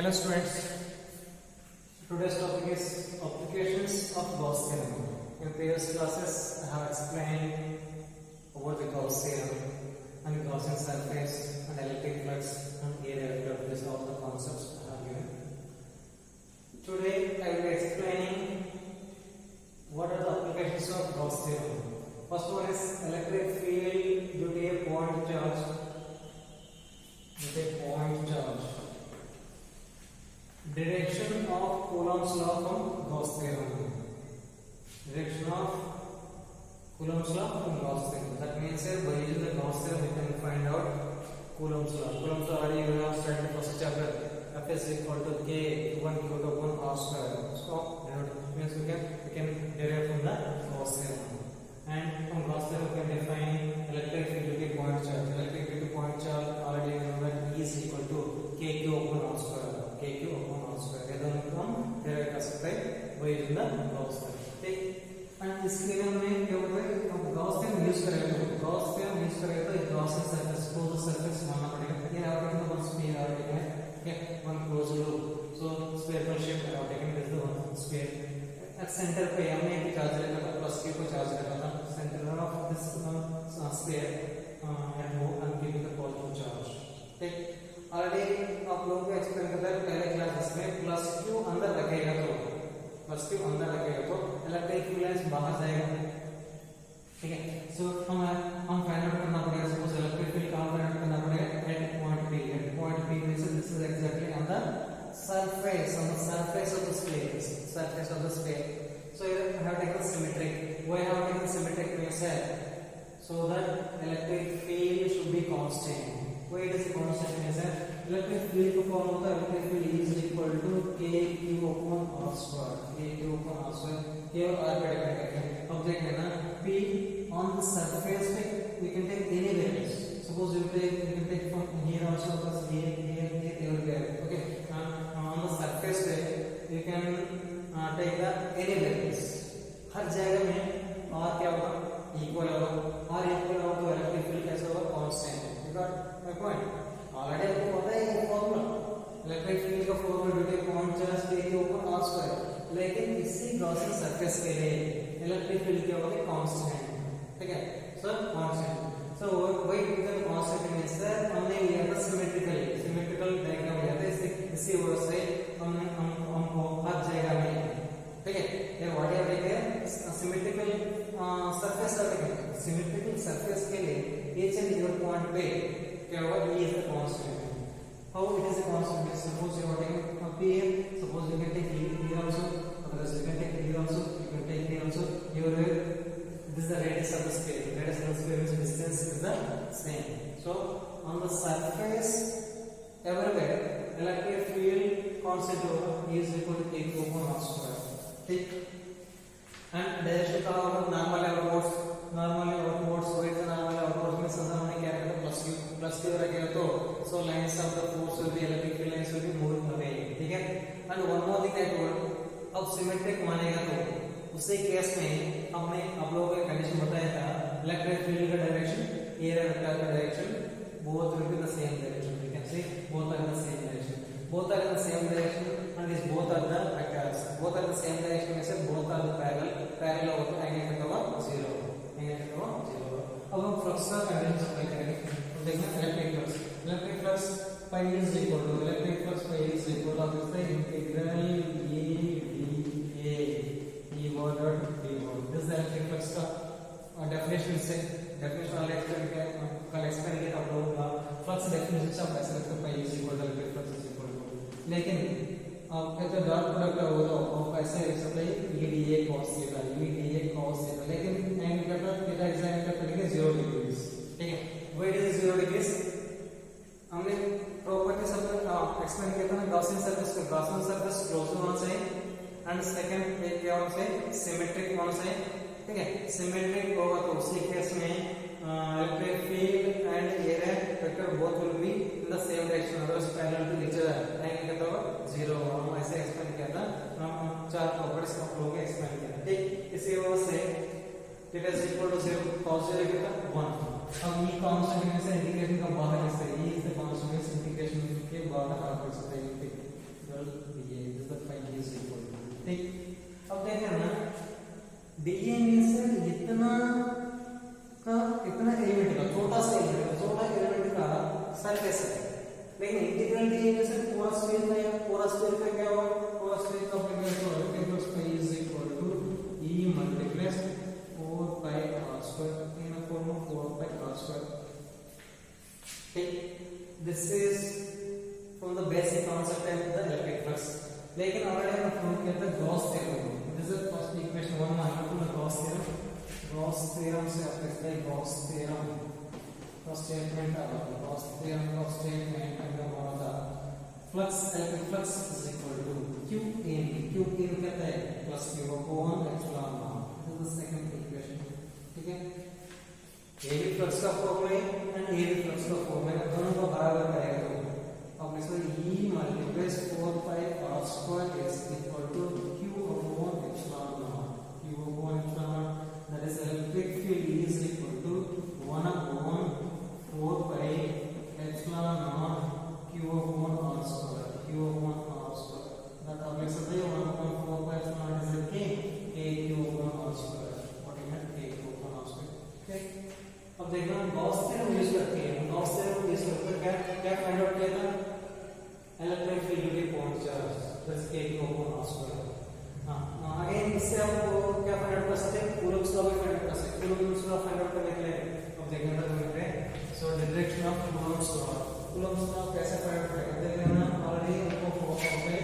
Hello students, today's topic is applications of Gauss theorem. In previous classes I have explained about the Gauss theorem and Gaussian surface and electric flux and area vector. These are all the concepts I have given. Today I will be explaining what are the applications of Gauss theorem. First one is electric field due to a point charge. Direction of Coulomb's law from Gauss theorem. Direction of Coulomb's law from Gauss theorem. That means by using the Gauss theorem we can find out Coulomb's law. Coulomb's law already you have studied in the first chapter. F is equal to K Q1 Q2 upon R square. So that means we can derive from the Gauss theorem. And from Gauss theorem we can define electric field due to point charge. Electric field due to point charge already you know that E is equal to KQ upon R square. KQ upon R square. ಇದನ್ನು हम derive कर सकते हैं by using the Gauss theorem. ठीक. And इसके लिए हमने क्या बोलते हैं हम Gauss theorem use करेंगे. Gauss theorem use करेंगे तो Gaussian surface closed surface मानना पड़ेगा. ये आपने तो one sphere और एक है. Okay, one closed loop. So spherical shape है. Taken this the one sphere. At center पे हमने एक चार्ज रखा था plus Q को चार्ज रखा था. Center of this sphere and move and give the positive charge. ठीक. ऑलरेडी आप लोगों को एक्सप्लेन करता है पहले क्लास में प्लस क्यू अंदर रखेगा तो इलेक्ट्रिक फील्ड लाइंस बाहर जाएगा. ठीक है. सो हम फाइंड आउट करना पड़ेगा. सपोज इलेक्ट्रिक फील्ड कहां फाइंड आउट करना पड़ेगा at point P means this is exactly on the surface of the sphere. So here I have taken symmetric. Why I have taken symmetric means so that electric field should be constant. Why it is a constant means electric field को form होता है electric field is equal to KQ upon R square. K और R का define करते हैं. अब देखते हैं ना P on the surface पे we can take any values. Suppose we can take from here also plus here there. Okay. On the surface पे we can take the any values. हर जगह में R क्या होगा इक्वल होगा. R equal होगा तो electric field कैसे होगा constant. You got my point? Already आपको पता है ये फॉर्मूला इलेक्ट्रिक फील्ड का formula due to point charge के ऊपर R स्क्वायर. लेकिन इसी गॉसियन सरफेस के लिए इलेक्ट्रिक फील्ड क्या होगा कांस्टेंट. ठीक है. सो constant. So why become constant means that हमने लिया था सिमेट्रिकल डायग्राम लिया था. इसी वजह से हमको हर जगह में ठीक है ये व्हाट आर देखे सिमेट्रिकल सरफेस का देखें. सिमेट्रिकल सरफेस के लिए each and every point पे क्या होगा E is the constant. How it is a constant? Suppose you are taking up here. Suppose you can take here also. Otherwise you can take here also. You can take here also. Here this is the radius of the sphere. Radius of the sphere means distance is the same. So on the surface everywhere electric field constant होगा E is equal to K upon R square. ठीक. And direction का होगा normal outwards. Why is the normal outwards में सदा हमने क्या रखा plus Q रखेगा तो so lines of the force will be electric field lines will be moving away. ठीक है. And one more thing I told अब सिमेट्रिक मानेगा तो उसी केस में हमने आप लोगों को एक कंडीशन बताया था इलेक्ट्रिक फील्ड का डायरेक्शन एरिया वेक्टर का direction both will be the same direction. You can see both are in the same direction. Both are in the same direction and these both are the vectors. Both are the same direction means both are the parallel हो तो angle कितना होगा 0. अब हम flux का condition apply करेंगे. तो देखना electric flux phi is equal to अब इसका integral E dot d1. This is electric flux का डेफिनेशन वाले एक्सप्लेन किया आप लोगों का फ्लक्स डेफिनेशन से आप ऐसे रखते हैं phi is equal to electric flux is equal to. लेकिन आप कहते डॉट प्रोडक्ट हो तो आप ऐसे लिख सकते हैं E dA cos थीटा. लेकिन एंगल का थीटा एग्जैक्ट का करेंगे 0 डिग्री. ठीक है. व्हाट इज 0 डिग्री हमने प्रॉपर्टी सब एक्सप्लेन किया था ना गॉसियन सरफेस क्लोज होना चाहिए एंड सेकंड एक क्या होना चाहिए सिमेट्रिक होना चाहिए. ठीक है. सिमेट्रिक होगा तो उसी केस में electric field and area vector both will be in the same direction otherwise parallel to each other. Angle कितना होगा 0. हम ऐसे एक्सप्लेन किया था. हम चार प्रॉपर्टीज को लोगों को एक्सप्लेन किया था. ठीक. इसी वजह से theta is equal to 0 cos 0 कितना 1. अब ये कांस्टेंट में से इंटीग्रेशन का बाहर लिख सकते हैं. ये इज द कांस्टेंट इंटीग्रेशन के बाहर आप लिख सकते हैं. सरफेस है, लेकिन इंटीग्रल डी जैसे पूरा स्फीयर था, या पूरा स्फीयर का क्या होगा, पूरा स्फीयर का इंटीग्रल होगा तो उसका is equal to e multiplies 4 pi r square in the form of 4 pi r square. ठीक, this is from the basic concept of the electric flux. लेकिन ऑलरेडी हमने प्रूव किया था Gauss theorem. This is first equation 1 minus two Gauss theorem. Gauss theorem से आप लिखते हैं Gauss theorem का स्टेटमेंट है, गॉस थ्योरम का स्टेटमेंट अगर होगा flux electric flux is equal to q in कहते हैं plus q upon epsilon not. This is the second equation. ठीक है, ये भी फ्लक्स का फॉर्मूला है एंड ये भी फ्लक्स का फॉर्मूला है, दोनों को बराबर करेगा तो अब इसको e multiplies 4 pi r square is equal to q upon epsilon not. q upon epsilon naught, that is electric field is equal to 1 upon 4 pi epsilon not q upon r square. q upon r square that अब लिख सकते हैं 1 upon 4 pi epsilon naught is k q upon r square. What is that? k q upon r square. ठीक, अब देखना Gauss theorem use करके है. Gauss theorem use करके क्या फाइंड आउट किया था? इलेक्ट्रिक फील्ड के point charge plus k q upon r square. हां, अगेन इससे हम क्या फाइंड आउट कर सकते हैं? कूलम्ब्स लॉ भी फाइंड आउट कर सकते हैं. कूलम्ब्स लॉ फाइंड आउट करने के लिए अब देखना था हमें पे so direction of Coulomb's law. Coulomb's law कैसे फाइंड आउट करेंगे? देख लेना ऑलरेडी हमको फॉर्म पे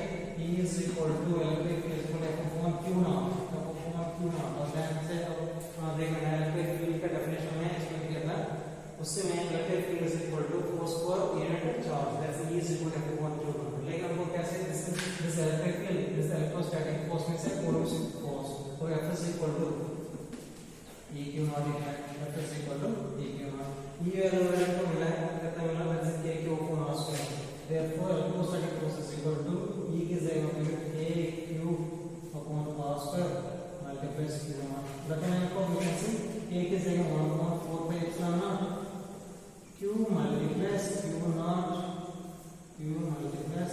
E is equal to electric field equal to upon q naught और देन से अब देखना इलेक्ट्रिक फील्ड का डेफिनेशन में एक्सप्लेन किया था, उससे में electric field is equal to force per unit charge that's E is equal to upon q naught. लेकिन हमको कैसे this electric field this electrostatic force में से कूलम्ब्स फोर्स तो F is equal to E q naught F is equal to E q not. E value को मिला है कितना मिला that's k q upon r square. therefore electrostatic force is equal to E की जगह पे k q upon r square multiply q not. रखना है को we can see k की जगह 1 upon 4 pi epsilon not q multiply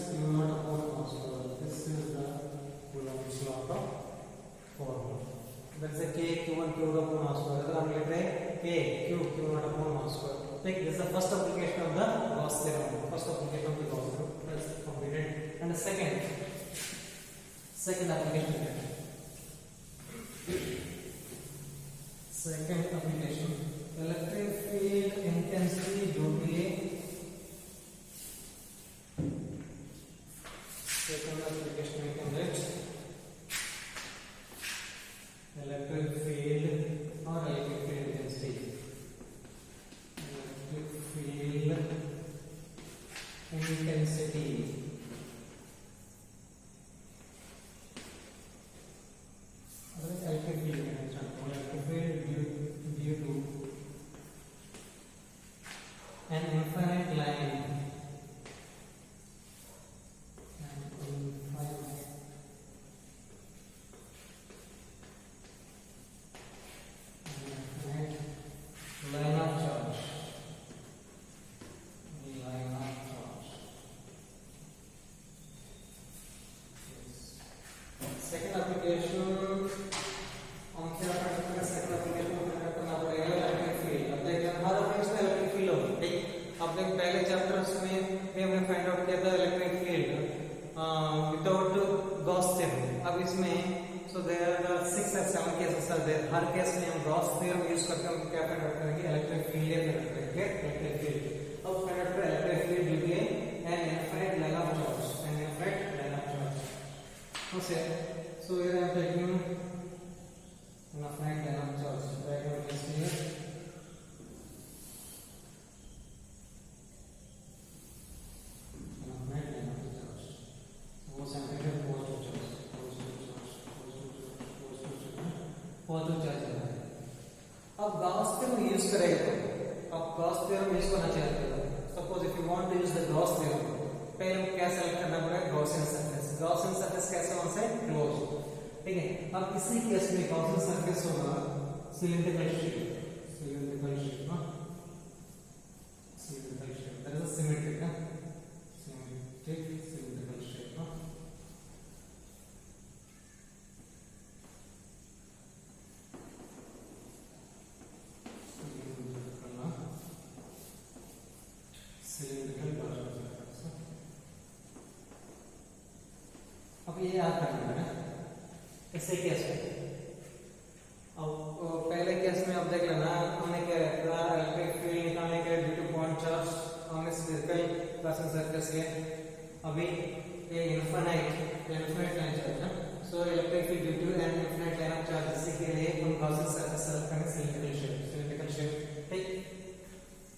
q not upon r square. This is the Coulomb's law का formula. That's k q1 q upon r square. अगर हम लिखते हैं k q not upon r square. Like this is the first application of the Gauss theorem. First application of the Gauss theorem is completed. And the second application. Second application, electric field intensity due to a second application we can write electric field or electric field intensity. Field intensity electric field due to an infinite line of charge. Second application हम क्या करते हैं? Second application में करना पड़ेगा electric field. अब देखिए हमारा फील्ड में इलेक्ट्रिक फील्ड होगी. ठीक, अब देख पहले चैप्टर्स में हमने फाइंड आउट किया था electric field without Gauss theorem. अब इसमें सो देयर आर 6 और 7 केसेस आर देयर. हर केस में हम गॉस थ्योरम यूज करके हम क्या फाइंड आउट करेंगे? इलेक्ट्रिक फील्ड या इलेक्ट्रिक फील्ड. अब फाइंड आउट करें electric field due to an infinite line of charge. Okay, so here I am taking an infinite line of charge. Diagram is here. Infinite line of charge. वो centimetre positive charge है. अब Gauss theorem use करेंगे. अब Gauss theorem use करना चाहते हो. Suppose if you want to use the Gauss theorem, पहले क्या सेलेक्ट करना पड़ेगा? Gaussian surface. गॉसियन सरफेस कैसे होना से क्लोज. ठीक है, अब इसी केस में गॉसियन सरफेस होगा cylindrical shape. That is a symmetric cylindrical shape. Cylindrical Gaussian surface. अब ये याद करना है इससे केस में। अब पहले केस में अब देख लेना हमने क्या रखा, इलेक्ट्रिक फील्ड निकालने के लिए due to point charge on spherical Gaussian surface है। अभी ये इनफाइनाइट लाइन चार्ज है, so electric field due to an infinite line of charge, इसी के लिए हम गॉसियन सरफेस सेलेक्ट करेंगे सिलेंड्रिकल शेप। ठीक,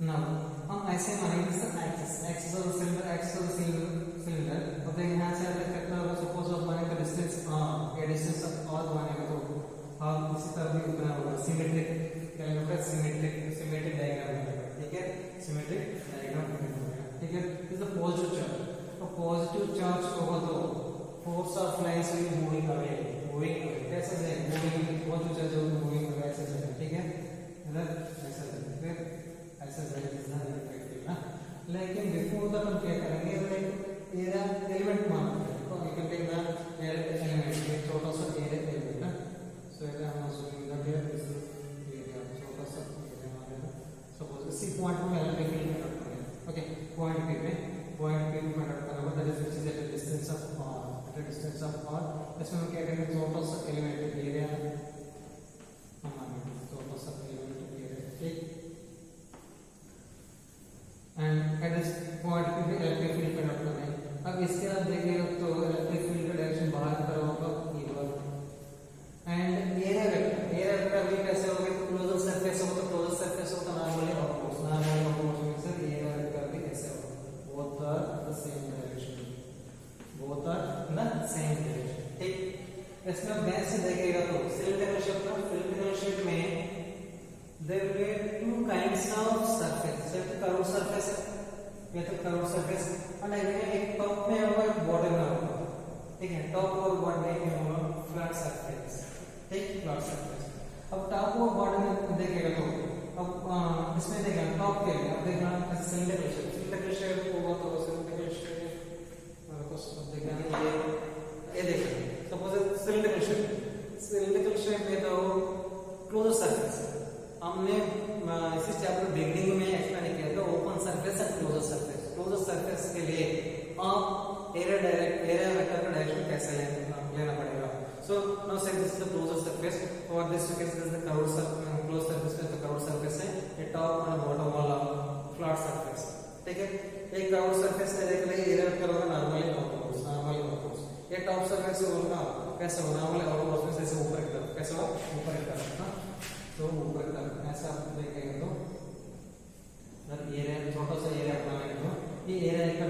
नाउ हम ऐसे मानेंगे सर एक्सिस ऑफ सिलेंडर। अब देखिए यहाँ से अगर कितना होगा, सपोज आप मानेंगे डिस्टेंस r, ये डिस्टेंस r मानेंगे तो आप इसी तरह भी उतना होगा, symmetric kind of symmetric diagram बनेगा। ठीक है, सिमेट्रिक डायग्राम बनेगा। ठीक है, this is the positive charge. तो पॉजिटिव चार्ज होगा तो force of lines will be moving away कैसे से मूविंग, पॉजिटिव चार्ज होगा मूविंग अवे ऐसे से। ठीक है, इधर ऐसे से, फिर ऐसे से ना। लेकिन बिफोर दैट हम क्या करेंगे, एरिया एलिमेंट मानते हैं, तो you can take the element, एक छोटा सा एरिया एलिमेंट ना। सो इधर हम assuming that here this area, छोटा सा एरिया मानेगा। सपोज इसी पॉइंट में इलेक्ट्रिक फील्ड कंडक्ट करेंगे। ओके, पॉइंट P में कंडक्ट करना होगा, that is which is at distance of r, at distance of r। इसमें हम क्या करेंगे, छोटा सा एलिमेंट एरिया हम मानेंगे, छोटा सा एलिमेंट एरिया। ठीक, एंड एट दिस पॉइंट पे भी इलेक्ट्रिक फील्ड कंडक्ट करना है। अब इसके बाद देखिएगा तो इलेक्ट्रिक फील्ड का डायरेक्शन बाहर की तरफ होगा, ये वाला। एंड एरिया वेक्टर भी कैसे होगा, तो क्लोजर सरफेस होगा, तो क्लोजर सरफेस होगा तो नॉर्मली ऑपोजिट में सर एरिया वेक्टर भी कैसे होगा, both are the same direction, both are in the same direction. ठीक, इसमें बेस से देखिएगा तो सिलेंड्रिकल शेप में there will be two kinds of surface, एक तो कर्व सरफेस है, ये तो कर्व सरफेस, और एक टॉप में होगा, एक बॉटम में होगा। ठीक है, टॉप और बॉटम में होगा फ्लैट सरफेस। ठीक, फ्लैट सरफेस। अब टॉप और बॉटम में देखिएगा तो अब इसमें देखिएगा टॉप के लिए अब देखना सिलेंड्रिकल शेप होगा, तो सिलेंड्रिकल शेप मतलब देखना ये देखिए, सपोज सिलेंड्रिकल शेप में तो क्लोजर सरफेस हमने इसी चैप्टर बिगिनिंग में एक्सप्लेन किया था, open surface and closure surface. Closure surface के लिए आप एरिया वेक्टर का डायरेक्शन कैसे लेना पड़ेगा। So now say this is the closure surface, और this you can see the curve surface, close surface में तो कर्व सरफेस है, ये टॉप और बॉटम वाला फ्लैट सरफेस। ठीक है, एक कर्व सरफेस में देख लीजिए एरिया वेक्टर होगा नॉर्मली आउटवर्ड्स, ये टॉप सरफेस से होगा कैसे होगा, नॉर्मली आउटवर्ड्स में से ऊपर की तरफ कैसे होगा, ऊपर की तरफ ना, तो ऊपर तक ऐसा आप देखेंगे तो एरिया छोटा सा एरिया बनाएंगे तो ये एरिया का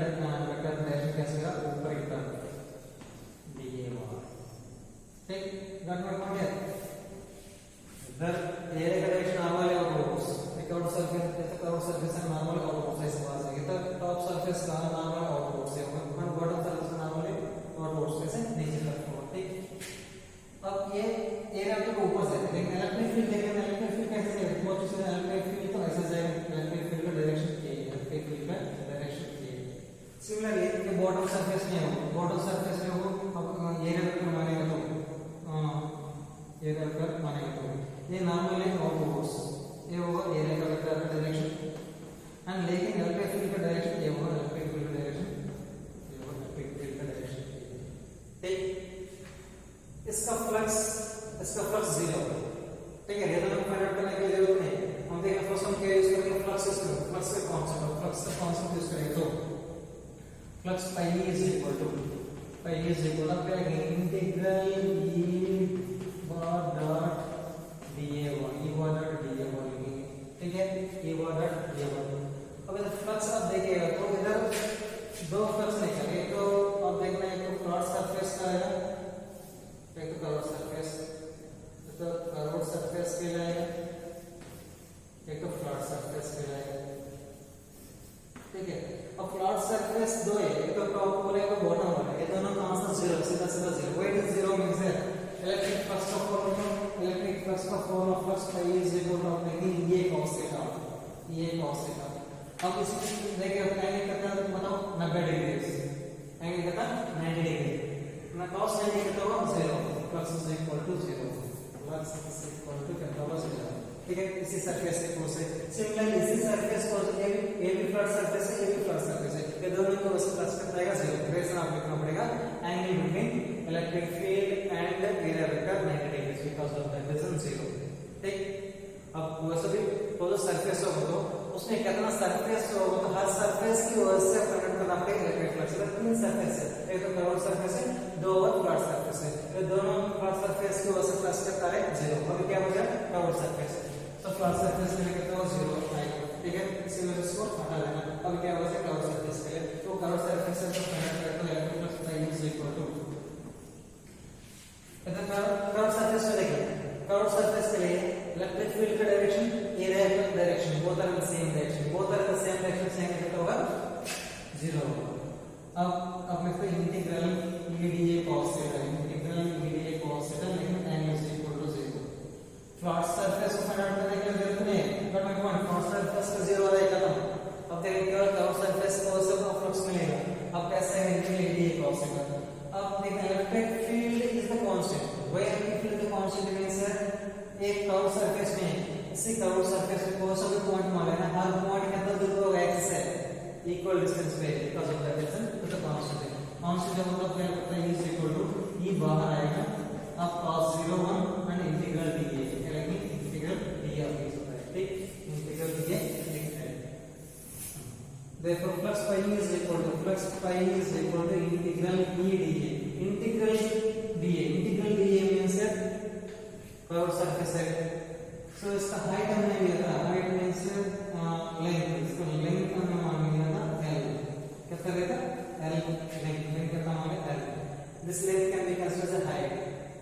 वेक्टर डायरेक्शन कैसे होगा, ऊपर की तरफ ये होगा। ठीक, गट में पहुंच गए। इधर एरिया का डायरेक्शन नॉर्मल आउटवर्ड्स, एक कर्व सरफेस है नॉर्मल आउटवर्ड्स ऐसे पास है, तो टॉप सरफेस का नॉर्मल आउटवर्ड्स है, और बॉटम सरफेस नॉर्मली आउटवर्ड्स से नीचे तरफ होगा। ठीक, अब ये एरिया तो ऊपर से, लेकिन इलेक्ट्रिक फील्ड देखेंगे, इलेक्ट्रिक फील्ड कैसे जाएगा, बहुत से इलेक्ट्रिक फील्ड तो ऐसे जाएगा, इलेक्ट्रिक फील्ड का डायरेक्शन ये है, इलेक्ट्रिक फील्ड का डायरेक्शन ये है। सिमिलरली ये बॉटम सरफेस में हो, बॉटम सरफेस में हो, अब एरिया वेक्टर मानेगा तो एरिया वेक्टर मानेगा तो ये नॉर्मली आउटवर्ड्स ये होगा एरिया का वेक्टर का डायरेक्शन, एंड लेकिन इलेक्ट्रिक फील्ड का डायरेक्शन ये होगा, इलेक्ट्रिक फील्ड का डायरेक्शन ये होगा, इलेक्ट्रिक फील्ड का डायरेक्शन। ठीक, इसका फ्लक्स जीरो। ठीक है, रिदम फाइंड आउट करने की जरूरत नहीं, हम देखेंगे फर्स्ट हम क्या यूज करेंगे, फ्लक्स का कांसेप्ट यूज करेंगे तो flux phi is equal to क्या है, इंटीग्रल ई बार डॉट dA1 लिखेंगे। ठीक है, ई बार डॉट dA1। अब इधर फ्लक्स आप देखिएगा तो इधर दो फ्लक्स निकलेंगे, तो आप देखना है तो फ्लैट सरफेस का है, एक तो कर्व सरफेस, तो कर्व सरफेस के लिए एक तो फ्लैट सरफेस के लिए। ठीक है, अब फ्लैट सरफेस दो है, एक तो टॉप वाला एक तो बॉटम वाला, ये दोनों का आंसर जीरो, सीधा zero. What is zero means electric flux का फॉर्मूला फ्लक्स का इज इक्वल टू लेकिन ये cos थीटा। अब इसमें देखिए एंगल कितना बताओ, 90 डिग्री, एंगल कितना 90 डिग्री ना, cos 90 कितना होगा 0, flux is equal to 0, flux is equal to कितना होगा 0। ठीक है, इसी सरफेस के क्लोज से सिमिलरली इसी सरफेस को ये भी फ्लैट सरफेस है, ये भी दोनों को उससे प्लस करता है 0. इक्वेशन आप लिखना पड़ेगा angle between electric field and area vector 90 degree because of that is 0. ठीक. अब वैसे भी तो जो सरफेस होगा तो उसमें कितना सरफेस होगा तो हर सरफेस की वजह से फाइंड करना पड़ेगा इलेक्ट्रिक फ्लक्स. तीन सरफेस है, एक तो कर्व्ड सरफेस है, दो और फ्लैट सरफेस है. तो दोनों फ्लैट सरफेस की वजह से प्लस करता है 0. अब क्या हो जाएगा कर्व्ड सरफेस. तो फ्लैट सरफेस के लिए कितना हो 0 आएगा. ठीक है, इसी वजह से इसको हटा देना. अब क्या हो जाएगा कर्व्ड सरफेस के लिए तो कर्व्ड सरफेस से तो फाइंड करते हैं electric flux is equal to इधर कर्व्ड सरफेस पे देखिए. कर्व्ड सरफेस के लिए इलेक्ट्रिक फील्ड का डायरेक्शन एरिया का direction both are in the same direction. Both are in the same direction से कितना होगा 0 होगा. अब लिखते हैं integral EdA cos theta. Integral EdA cos theta लेकिन tan is equal to 0. Flat surface को फाइंड आउट करने के लिए जरूरत नहीं है बट मैं पॉइंट फ्लैट सरफेस का 0 आ जाएगा. अब देखिए केवल कर्व्ड सरफेस को सब फ्लक्स मिलेगा. अब कैसे है इंटीग्रल EdA cos थीटा. अब देखिए electric field is the constant. Where electric field का कांस्टेंट मींस एक कर्व्ड सरफेस में इसी कर्व्ड सरफेस में कोई सा भी पॉइंट मान लेना. हर पॉइंट के अंदर दूरी होगा x से इक्वल डिस्टेंस पे बिकॉज़ ऑफ दैट डिस्टेंस तो कांस्टेंट है. कांस्टेंट का मतलब क्या होता है इज इक्वल टू e बाहर आएगा. अब cos 0 1 एंड इंटीग्रल dA यानी इंटीग्रल dA होता है. ठीक, इंटीग्रल dA लिखते हैं. therefore flux phi is equal to integral E dA. Integral dA means curved surface है. सो इसका हाइट हमने लिया था. Height means length. इसको लेंथ हमने मान लिया था l. कितना लेगा l. लेंथ कितना मान लिया l. This length can be considered as height.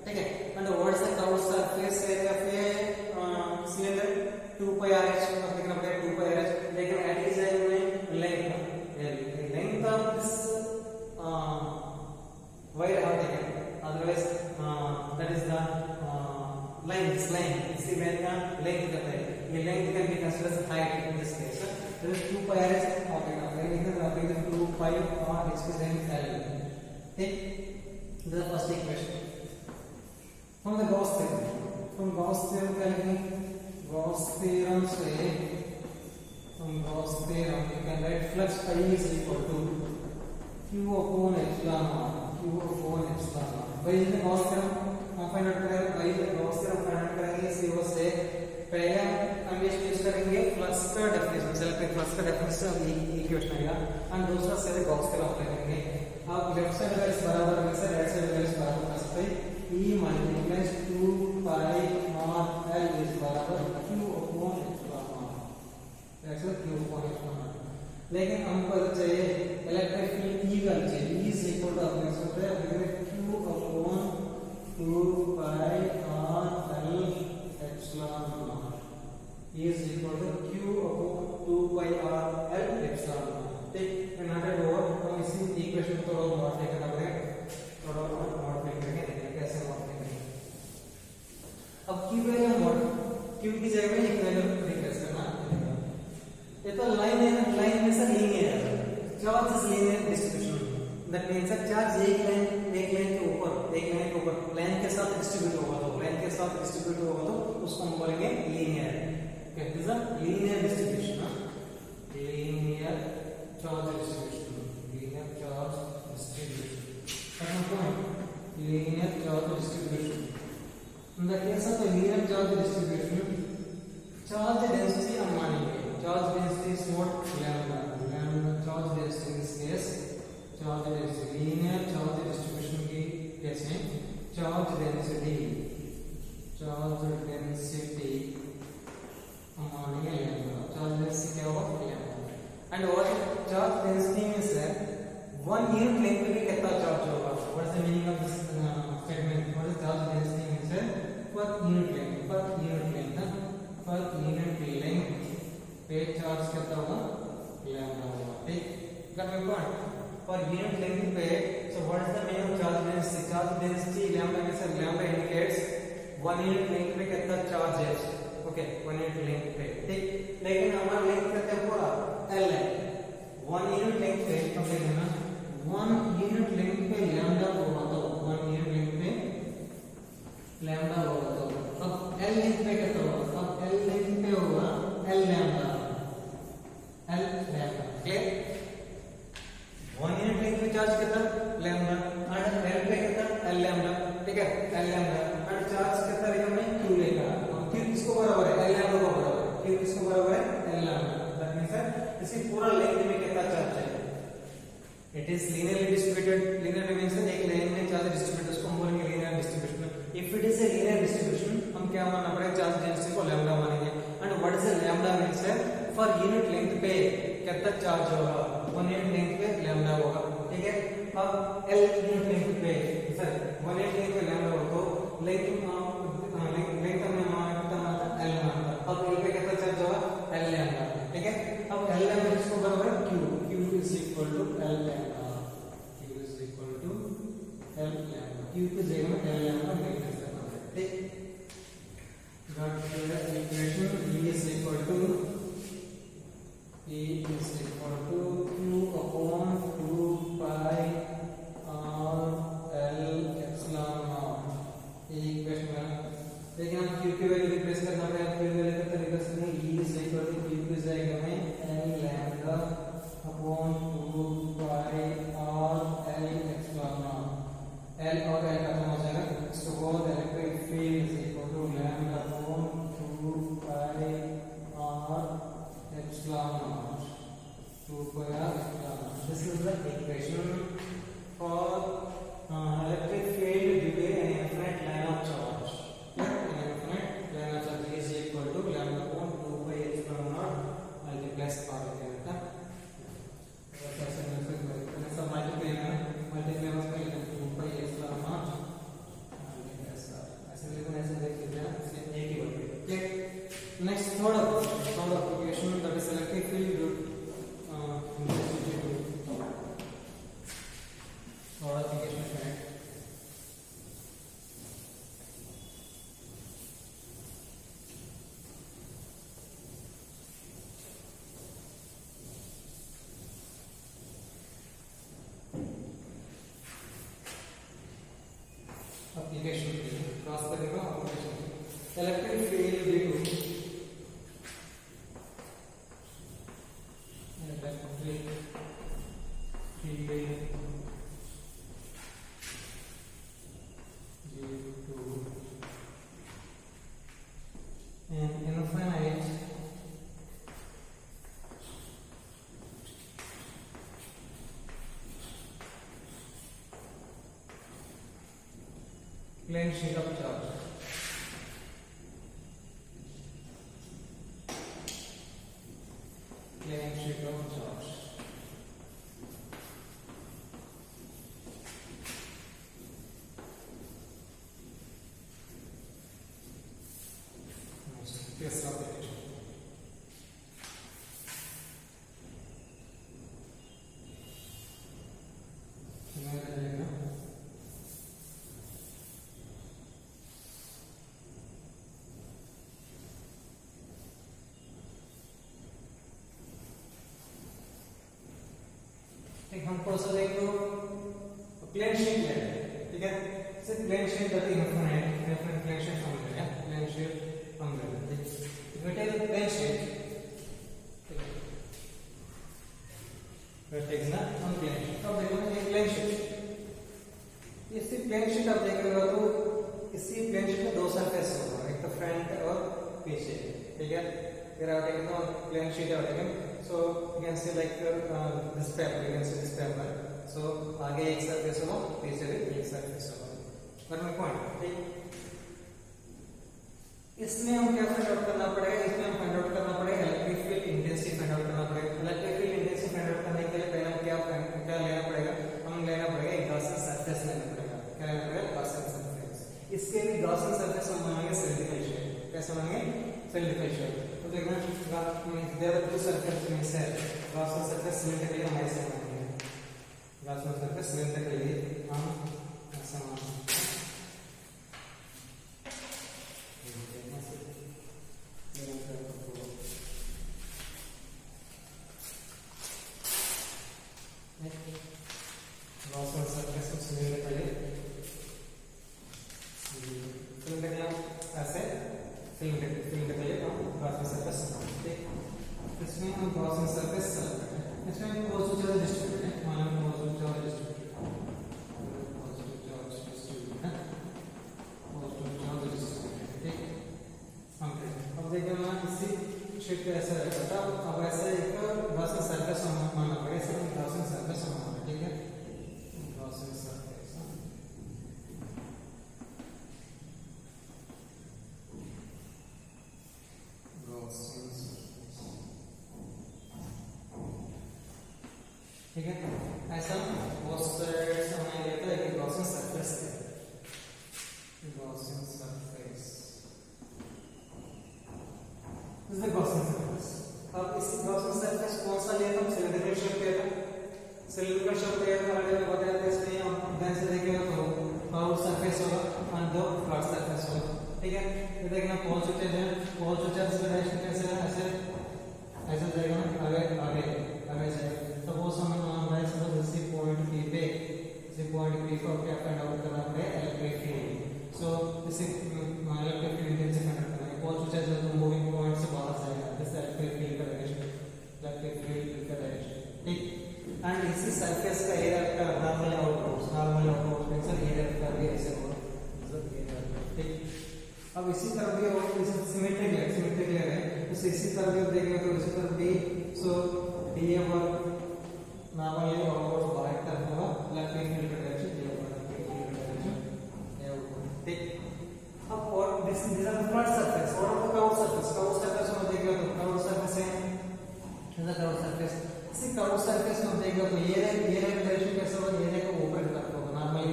ठीक है. And what is the curved surface area of a cylinder 2 pi r h. अब लिखना पड़ेगा 2 pi r h. लेकिन एट इज में length l. Length of this wire how taken otherwise that is the length. इसी में का length करते हैं. ये length can be considered as height in this case. This 2 pi r h okay ना. लेकिन 2 pi r h की length l. ठीक. This is first equation from the Gauss theorem. From Gauss theorem क्या लिखेंगे. Gauss theorem से you can write flux phi is equal to q upon epsilon r. भाई इसमें Gauss theorem find out करेंगे. भाई Gauss theorem find out करेंगे. इसी वजह से पहले हम यूज करेंगे फ्लक्स का डेफिनेशन. चलते फ्लक्स का डेफिनेशन इक्वेशन आएगा एंड दूसरा से गॉस थ्योरम करेंगे. अब लेफ्ट साइड का इस बराबर में से राइट साइड का इस बराबर कर सकते हैं. E multiplies 2 pi r l is बराबर q upon epsilon r. ऐसे q upon epsilon r. लेकिन हमको चाहिए इलेक्ट्रिक फील्ड E का चाहिए. E इज इक्वल टू अपने सकते हैं q upon 2 pi r l epsilon r is equal to q upon 2 pi r l epsilon r. ठीक. मैं नोटेड ओवर हम इसी इक्वेशन को थोड़ा मॉडिफाई करना पड़ेगा. थोड़ा और मॉडिफाई करेंगे. कैसे मॉडिफाई करेंगे. अब q वैल्यू q की जगह में एक वैल्यू रिप्लेस करना पड़ेगा. ये तो लाइन है. लाइन में sir linear charge is linear distribution. That means charge एक लाइन के ऊपर लाइन के साथ डिस्ट्रीब्यूट होगा तो उसको हम बोलेंगे linear. Okay. This is linear distribution. Linear charge distribution. Linear charge distribution. In the case of a linear charge distribution, charge density हम मानेंगे. Charge density is what lambda. Charge density in this case, charge density. Linear charge distribution की case में charge density हम मानेंगे lambda. Charge density क्या होगा lambda. And what charge density means है 1 unit length पे कितना charge होगा. What is the meaning of this statement? What is charge density means? Per unit length पे charge कितना होगा lambda होगा. ठीक. got my point? Per unit length पे so what is the meaning of charge density? Charge density lambda means lambda indicates 1 unit length पे कितना charge है. Okay, 1 unit length पे. ठीक. लेकिन हमारा length कितना पूरा l है. 1 unit length पे हम देखेंगे 1 unit length पे lambda होगा तो 1 unit length पे lambda होगा तो अब l length पे कितना होगा. अब l length पे होगा l lambda. क्लियर. चार्ज कितना लैम्डा एंड एल पे कितना एल लैम्डा, ठीक है, एल लैम्डा एंड चार्ज कितना लेगा मैं क्यू लेगा, क्यू किसको बराबर है एल लैम्डा को बराबर है, क्यू किसको बराबर है एल लैम्डा, दैट मींस इसी पूरा लेंथ में कितना चार्ज है, it is linearly distributed, linear means एक लाइन में चार्ज डिस्ट्रीब्यूट, उसको हम बोलेंगे linear distribution. If it is a linear distribution हम क्या मानना पड़ेगा चार्ज डेंसिटी को लैम्डा मानेंगे and what is a lambda means है फॉर यूनिट लेंथ पे कितना चार्ज होगा, 1 यूनिट लेंथ पे लैम्डा होगा, ठीक है। अब एल यूनिट लेंथ पे सर 1 यूनिट लेंथ पे लैम्डा हो तो लेंथ लेंथ में मान कितना आता है एल मानता, अब एल पे कितना चार्ज होगा एल लैम्डा, ठीक है। अब एल लैम्डा किसको बराबर है Q, Q is equal to L lambda, Q is equal to L lambda, Q की जगह में एल लैम्डा मेंटेन करना है, ठीक। Got the equation E is equal to q upon 2 pi r l epsilon naught, ये equation है। लेकिन हम q की वैल्यू रिप्लेस करना है, q की वैल्यू कितना रिप्लेस करना है, E is equal to q की जगह में l lambda upon 2 pi r l epsilon naught, l और l खत्म हो जाएगा, इसको बोल electric field is equal to lambda upon 2 pi r epsilon naught, 2 pi r epsilon naught. This is the equation for electric field due to an infinite line of charge. An infinite line of charge is equal to lambda upon 2 pi epsilon naught multiplies r होता है। ऐसे multiply में 2 pi epsilon naught multiplies r, ऐसे लिखो, ऐसे देख लीजिए, एक ही बात है, ठीक। Next third application that is electric field due और application है application क्रॉस करेगा application electric field due to plane sheet of charge, plane sheet of charge, yes application हमको सा देख लो प्लेन शीट है, ठीक है, से plane sheet that is infinite plane sheet हम ले रहे हैं, प्लेन शीट हम ले रहे हैं, इट इज प्लेन शीट, ठीक है, दैट इज ना हम प्लेन शीट। अब देखो ये प्लेन शीट, इसी प्लेन शीट आप देख रहे हो तो इसी प्लेन शीट में दो सरफेस होगा, एक तो फ्रंट और पीछे, ठीक है। फिर आप देखें तो प्लेन शीट है, देखें so you can say like this paper, you can say this paper, so आगे एक सरफेस होगा, पीछे भी एक सरफेस होगा, पर मैं पॉइंट, ठीक। इसमें हम क्या फाइंड आउट करना पड़ेगा, इसमें हम फाइंड आउट करना पड़ेगा electric field intensity find out करना पड़ेगा। Electric field intensity find out करने के लिए पहले हम क्या लेना पड़ेगा, हम लेना पड़ेगा एक गॉसियन सरफेस लेना पड़ेगा, क्या लेना पड़ेगा गॉसियन सरफेस। इसके लिए गॉसियन सरफेस हम बनाएंगे सिलिंड्रिकल शेप, कैसे बनाएंगे सिलिंड्रिकल शेप। तो देखना देयर आर टू सरफेस में से गॉसियन सरफेस सिलिंड्रिकली हम ऐसे बनाएंगे, गॉसियन सरफेस सिलिंड्रिकली हम ऐसे बनाएंगे, गॉसियन सरफेस को सिलिंड्रिकली ऐसे सिलिंड्रिकली हम गॉसियन सरफेस बनाएंगे। इसमें हम गॉसियन सरफेस सेलेक्ट करें, इसमें cos to ज्यादा डिस्ट्रीब्यूट है, मान लो cos to ज्यादा डिस्ट्रीब्यूट शिफ्ट ऐसे रहता था, अब ऐसे एक गॉसियन सरफेस माना पड़ेगा, ऐसे गॉसियन सरफेस माना, ठीक है, गॉसियन सरफेस, गॉसियन सरफेस, ठीक है, ऐसा बहुत सारे समय लेता है कि गॉसियन सरफेस है, Gaussian surface, this is the Gaussian surface. अब इस गॉसियन सरफेस कौन सा लिया था, सिलिंड्रिकल शेप लिया था, सिलिंड्रिकल शेप लिया था, अलग अलग बताया था, इसमें हम ध्यान से देखेंगे तो कर्व सरफेस होगा और दो फ्लैट सरफेस होगा, ठीक है। ये देखना पोल स्विचेज है, पोल स्विचेज का डायरेक्शन कैसे है, ऐसे ऐसे जाएगा ना, आगे आगे आगे जाएगा। सपोज हम राइट सपोज इसी पॉइंट पी पे, इसी पॉइंट पी को क्या फाइंड आउट करना है, इलेक्ट्रिक फील्ड। सो इसी इलेक्ट्रिक फील्ड कैसे फाइंड आउट करना है, पोल स्विचेज जो मूविंग पॉइंट से बाहर जाएगा, दिस इलेक्ट्रिक फील्ड का डायरेक्शन, इलेक्ट्रिक फील्ड का डायरेक्शन, ठीक। एंड इसी सरफेस का एरिया का नॉर्मल आउटवर्ड्स मींस एरिया का भी ऐसे होगा, ठीक। अब इसी तरफ भी और इसी सिमेट्रिकल है, तो इसी तरफ भी देखेंगे तो इसी तरफ भी, सो डी पर नॉर्मली आउटवर्ड्स बाहर की तरफ होगा, इलेक्ट्रिक फील्ड का डायरेक्शन ये होगा, इलेक्ट्रिक फील्ड का डायरेक्शन ये होगा, ठीक। अब और this is the flat surface और कर्व सरफेस में देखिए तो कर्व सरफेस है, इधर कर्व सरफेस, इसी कर्व सरफेस में देखिए तो ये डायरेक्शन कैसे होगा, ये को ऊपर की तरफ होगा, नॉर्मली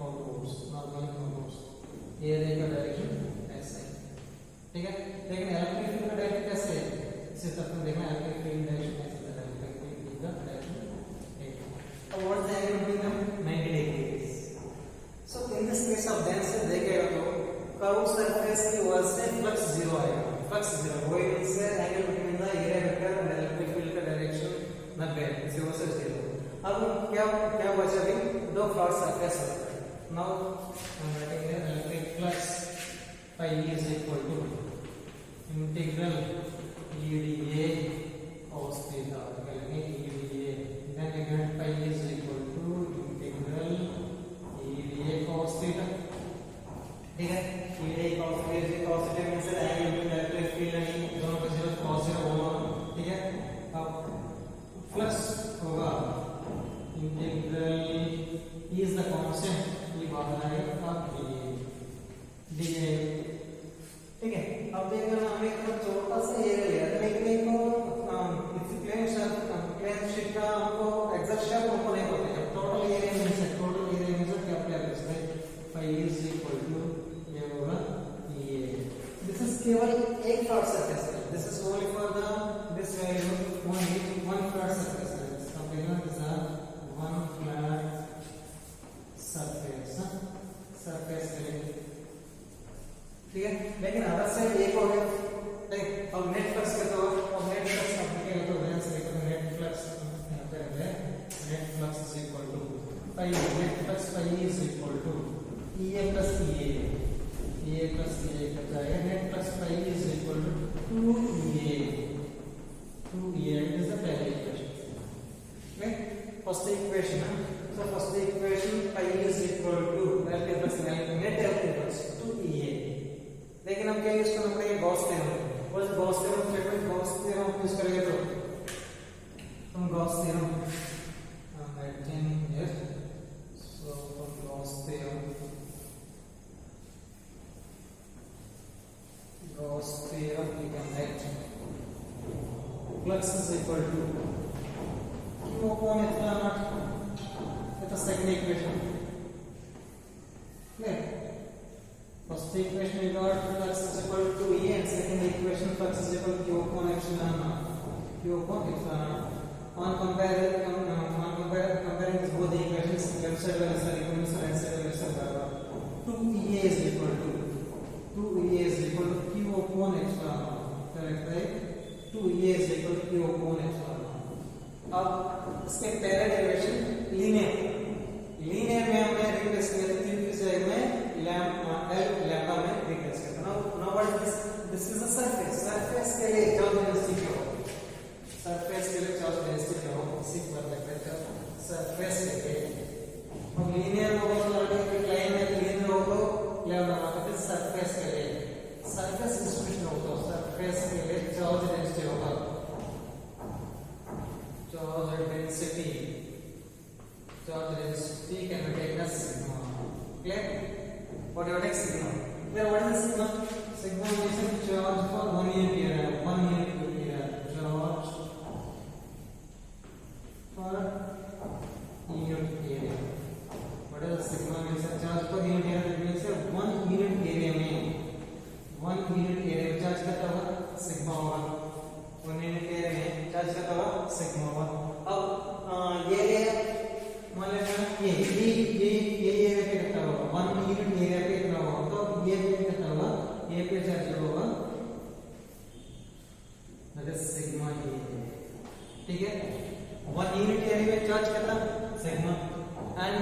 आउटवर्ड्स, ये का डायरेक्शन ऐसे है, ठीक है। लेकिन इलेक्ट्रिक फील्ड का डायरेक्शन कैसे है, इसी तरफ देखना, इलेक्ट्रिक फील्ड डायरेक्शन ऐसे है, इलेक्ट्रिक फील्ड का डायरेक्शन अब what is the angle between them, 90 degrees. So in this case of dense से देखेगा तो कर्व सरफेस की वजह से फ्लक्स जीरो आएगा, फ्लक्स जीरो, वो means angle between the area vector and electric field का डायरेक्शन 90, इसी वजह से जीरो। अब क्या बचा अभी, दो फ्लैट सरफेस है। Now I'm writing here electric flux phi is equal to integral EdA cos theta, then again phi is equal to integral EdA cos theta, ठीक है। EdA cos theta means angle between electric field and दोनों का zero cos zero होगा, ठीक है। अब flux होगा integral E is the constant, बाहर आएगा डीए, ठीक है। अब देखो हमने एक छोटा सा एरिया लिया था, लेकिन इस प्लेन शीट का हमको एग्जैक्ट शेप हमको नहीं पता है, टोटल एरिया में से क्या अप्लाई कर सकते हैं, फाई इज इक्वल टू ये होगा ये, दिस इज केवल एक फ्लैट सरफेस है, this is only for the this value one flat surface है, इसका मतलब इज वन फ्लैट सरफेस है, ठीक है। लेकिन अदर साइड एक हो गया, ठीक। अब नेट फ्लक्स का तो अब नेट फ्लक्स अप्लाई तो ध्यान से देखो, नेट फ्लक्स यहां पे है, net flux is equal to phi, net flux phi is equal to EA plus EA कर जाएगा, net flux phi is equal to 2EA is the पहली इक्वेशन, ठीक। फर्स्ट इक्वेशन है, so first the equation pi is equal to net electric flux to EA। लेकिन हम क्या use करना पड़ेगा, गॉस थ्योरम, बस Gauss theorem statement, Gauss theorem use करेंगे तो हम Gauss theorem writing here, so Gauss theorem we can write flux is equal to Q upon epsilon naught, that's the second equation, clear? First equation we got flux is equal to E, and second equation flux is equal to Q upon epsilon naught. On comparing these both the equations, left side will answer equal to right side will answer 2EA is equal to Q upon epsilon naught, correct, right? 2EA is equal to Q upon epsilon naught. अब इसके पहले derivation linear में हमने replace किया था, Q की जगह में लैम्डा में रिप्लेस किया था। Now what is this is a surface के लिए चार्ज डेंसिटी क्या होगी, सरफेस के लिए चार्ज डेंसिटी क्या होगी, इसी पर देखते हैं सरफेस के लिए। अब लीनियर होगा तो एक लाइन में लीनियर हो तो लैम्डा होगा, फिर सरफेस के लिए सरफेस डिस्ट्रीब्यूशन हो तो सरफेस के लिए charge density charge resistivity can be taken as sigma. Clear? What do you take sigma? Clear? What is sigma? Sigma is a charge for 1 unit area. 1 unit area. Charge for unit area. What is sigma? Means a charge per unit area. That means 1 unit area में 1 unit area में charge कितना होगा? Sigma होगा. 1 unit area में charge कितना होगा? Sigma होगा. अब ये मान लेते हैं ये एरिया पे कितना होगा? 1 यूनिट एरिया पे कितना होगा? तो ये पे कितना होगा? ये पे चार्ज होगा दैट इज सिग्मा ए. ठीक है, 1 यूनिट एरिया पे चार्ज कितना? सिग्मा. एंड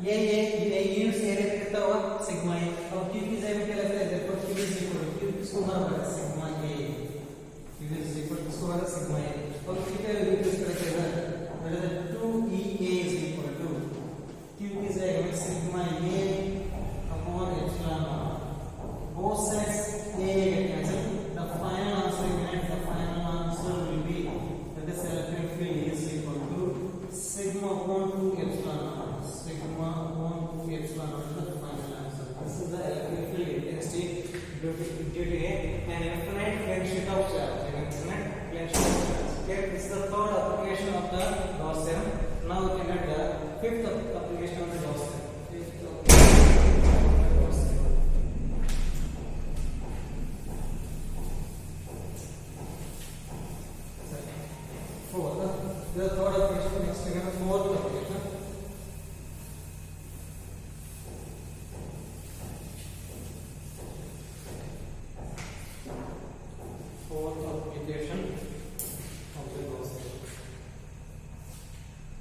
ये यूनिट एरिया पे कितना होगा? सिग्मा ए. अब q की जगह पे लगता है therefore q is equal to q इसको बराबर है sigma A. q is equal to इसको बराबर सिग्मा ए. और q पे यूज करके that is 2ea is equal to q is equal to sigma a upon epsilon naught. Both sides a cancel. The final answer will be that is electric field is equal to sigma upon 2 epsilon naught. Sigma upon 2 epsilon naught is the final answer. This is the electric field intensity due to an infinite plane sheet of charge. Okay, this is the third application of the Gauss theorem. Now we can get the fifth application of the Gauss theorem. Fourth, the third application. Next again, the fourth application. Fourth application of the Gauss theorem.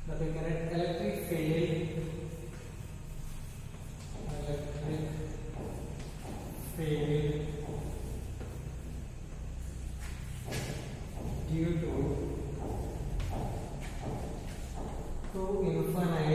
That we can get electric field due to infinite